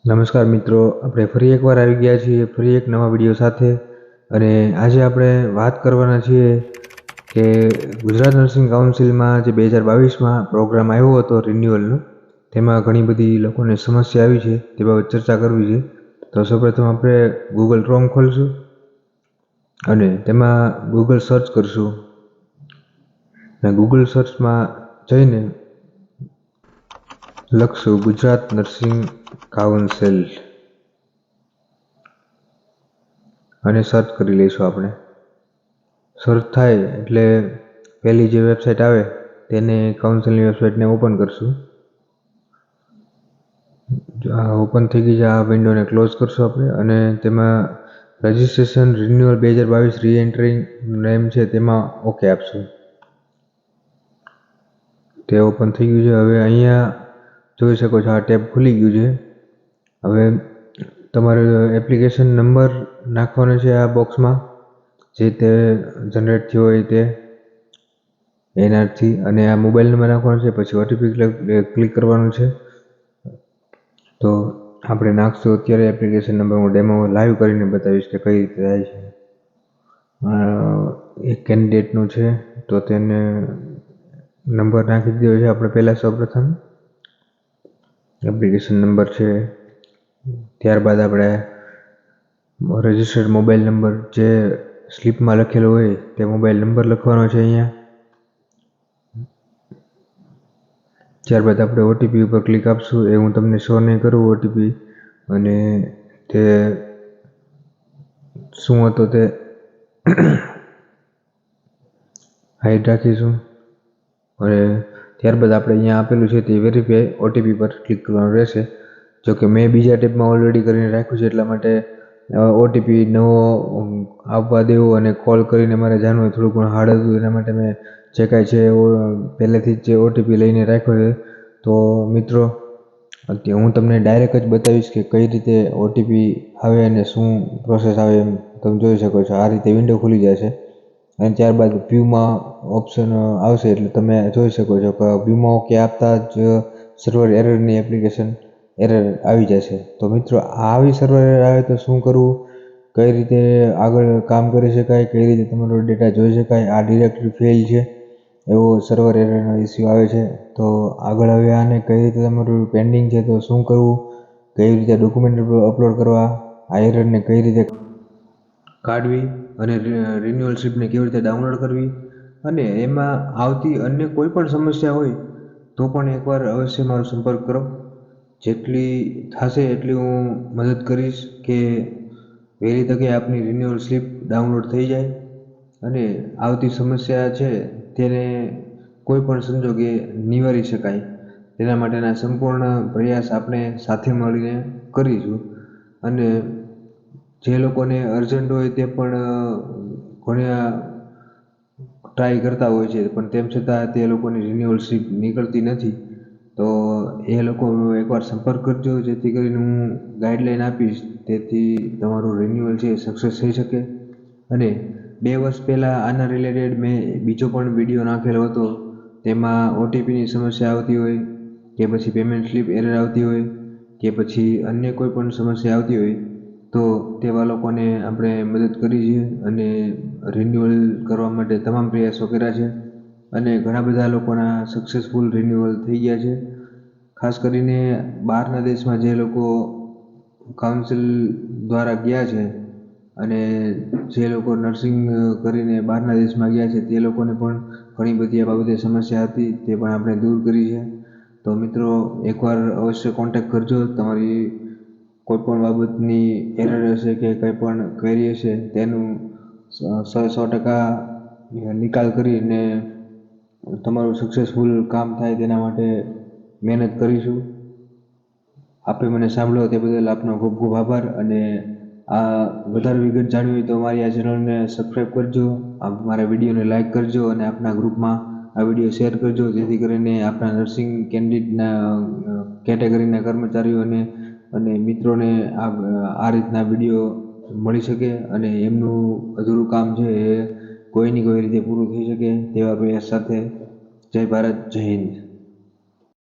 નમસ્કાર મિત્રો, આપણે ફરી એકવાર આવી ગયા છીએ ફરી એક નવા વિડીયો સાથે. અને આજે આપણે વાત કરવાના છીએ કે ગુજરાત નર્સિંગ કાઉન્સિલમાં જે 2022માં પ્રોગ્રામ આવ્યો હતો રિન્યુઅલનો, તેમાં ઘણી બધી લોકોને સમસ્યા આવી છે તે બાબત ચર્ચા કરવી છે. તો સૌપ્રથમ આપણે ગૂગલ ક્રોમ ખોલશું અને તેમાં ગૂગલ સર્ચ કરશું. અને ગૂગલ સર્ચમાં જઈને લખશું ગુજરાત નર્સિંગ કાઉન્સિલ અને સર્ચ કરી લઈશું. આપણે સર્ચ થાય એટલે પહેલી જે વેબસાઇટ આવે તેને કાઉન્સિલની વેબસાઇટને ઓપન કરશું. ઓપન થઈ ગઈ છે આ વિન્ડોને ક્લોઝ કરશું આપણે. અને તેમાં રજિસ્ટ્રેશન રિન્યુઅલ 2022 રીએન્ટ્રી નેમ છે તેમાં ઓકે આપશું. તે ઓપન થઈ ગયું છે. હવે અહીંયા જોઈ શકો છો આ ટેબ ખુલી ગયું છે. હવે તમારે એપ્લિકેશન નંબર નાખવાનો છે આ બોક્સમાં, જે તે જનરેટ થયો હોય તે એનાથી, અને આ મોબાઈલ નંબર નાખવાનો છે. પછી ઓટીપી ક્લિક કરવાનું છે. તો આપણે નાખશું અત્યારે એપ્લિકેશન નંબર. હું ડેમો લાઈવ કરીને બતાવીશ કે કઈ રીતે થાય છે. એક કેન્ડિડેટનું છે તો તેને નંબર નાખી દીધો છે આપણે પહેલાં. સૌપ્રથમ એપ્લિકેશન નંબર છે, ત્યારબાદ આપણે રજિસ્ટર્ડ મોબાઈલ નંબર જે સ્લીપમાં લખેલો હોય તે મોબાઈલ નંબર લખવાનો છે અહીંયા. ત્યારબાદ આપણે ઓટીપી ઉપર ક્લિક આપશું. એ હું તમને શો નહીં કરું ઓટીપી, અને તે શું હતો તે હાઈડ રાખીશું. અને ત્યારબાદ આપણે અહીંયા આપેલું છે તે વેરીફાઈ ઓટીપી પર ક્લિક કરવાનું રહેશે. જોકે મેં બીજા ટેબમાં ઓલરેડી કરીને રાખ્યું છે, એટલા માટે ઓટીપી નવો આપવા દેવો અને કોલ કરીને મારે જાણવું હોય થોડું ઘણું હાર્ડ હતું. એના માટે મેં જે કાંઈ છે પહેલેથી જ જે ઓટીપી લઈને રાખ્યો છે. તો મિત્રો, હું તમને ડાયરેક્ટ જ બતાવીશ કે કઈ રીતે ઓટીપી આવે અને શું પ્રોસેસ આવે. એમ તમે જોઈ શકો છો આ રીતે વિન્ડો ખુલી જશે. અને ત્યારબાદ વ્યૂમાં ઓપ્શન આવશે એટલે તમે જોઈ શકો છો કે વ્યૂમાં ઓકે આપતા જ સર્વર એરરની એપ્લિકેશન એરર આવી જશે. તો મિત્રો, આવી સર્વર એરર આવે તો શું કરવું, કઈ રીતે આગળ કામ કરી શકાય, કઈ રીતે તમારો ડેટા જોઈ શકાય, આ ડિરેક્ટરી ફેલ છે એવો સર્વર એરરનો ઇસ્યુ આવે છે. તો આગળ હવે આને કઈ રીતે તમારું પેન્ડિંગ છે તો શું કરવું, કઈ રીતે ડોક્યુમેન્ટ અપલોડ કરવા, આ એરરને કઈ રીતે કાઢવી, અને રિન્યુઅલ સ્લિપને કેવી રીતે ડાઉનલોડ કરવી, અને એમાં આવતી અન્ય કોઈ પણ સમસ્યા હોય તો પણ એકવાર અવશ્ય મારો સંપર્ક કરો. જેટલી થશે એટલી હું મદદ કરીશ કે વહેલી તકે આપની રિન્યુઅલ સ્લિપ ડાઉનલોડ થઈ જાય અને આવતી સમસ્યા છે તેને કોઈ પણ સંજોગે નિવારી શકાય. તેના માટેના સંપૂર્ણ પ્રયાસ આપણે સાથે મળીને કરીશું. અને જે લોકોને અર્જન્ટ હોય તે પણ ઘણા ટ્રાય કરતા હોય છે, પણ તેમ છતાં તે લોકોની રિન્યુઅલ સ્લિપ નીકળતી નથી. તો એ લોકો એકવાર સંપર્ક કરજો, જેથી કરીને હું ગાઈડલાઈન આપીશ, તેથી તમારું રિન્યુઅલ છે એ સક્સેસ થઈ શકે. અને 2 વર્ષ પહેલાં આના રિલેટેડ મેં બીજો પણ વિડીયો નાખેલો હતો. તેમાં ઓટીપીની સમસ્યા આવતી હોય કે પછી પેમેન્ટ સ્લિપ એરર આવતી હોય કે પછી અન્ય કોઈ પણ સમસ્યા આવતી હોય તો તેવા લોકોને આપણે મદદ કરી છે અને રિન્યુઅલ કરવા માટે તમામ પ્રયાસો કર્યા છે. અને ઘણા બધા લોકોના સક્સેસફુલ રિન્યુઅલ થઈ ગયા છે. ખાસ કરીને બહારના દેશમાં જે લોકો કાઉન્સિલ દ્વારા ગયા છે અને જે લોકો નર્સિંગ કરીને બહારના દેશમાં ગયા છે તે લોકોને પણ ઘણી બધી આ બાબતે સમસ્યા હતી, તે પણ આપણે દૂર કરી છે. તો મિત્રો, એકવાર અવશ્ય કોન્ટેક્ટ કરજો. તમારી કોઈ પણ બાબતની એરર હશે કે કંઈ પણ ક્વેરી હશે તેનું 100% નિકાલ કરીને તમારું સક્સેસફુલ કામ થાય તેના માટે મહેનત કરીશું. આપે મને સાંભળ્યો તે બદલ આપનો ખૂબ ખૂબ આભાર. અને આ વધારે વિગત જાણવી હોય તો મારી આ ચેનલને સબસ્ક્રાઈબ કરજો, મારા વિડીયોને લાઈક કરજો અને આપના ગ્રુપમાં આ વિડીયો શેર કરજો, જેથી કરીને આપણા નર્સિંગ કેટેગરીના કર્મચારીઓને અને મિત્રોને આ રીતના વિડીયો મળી શકે અને એમનું અધૂરું કામ છે એ કોઈની કોઈ રીતે પૂરું થઈ શકે તેવા પ્રયાસ સાથે. જય ભારત, જય હિન્દ.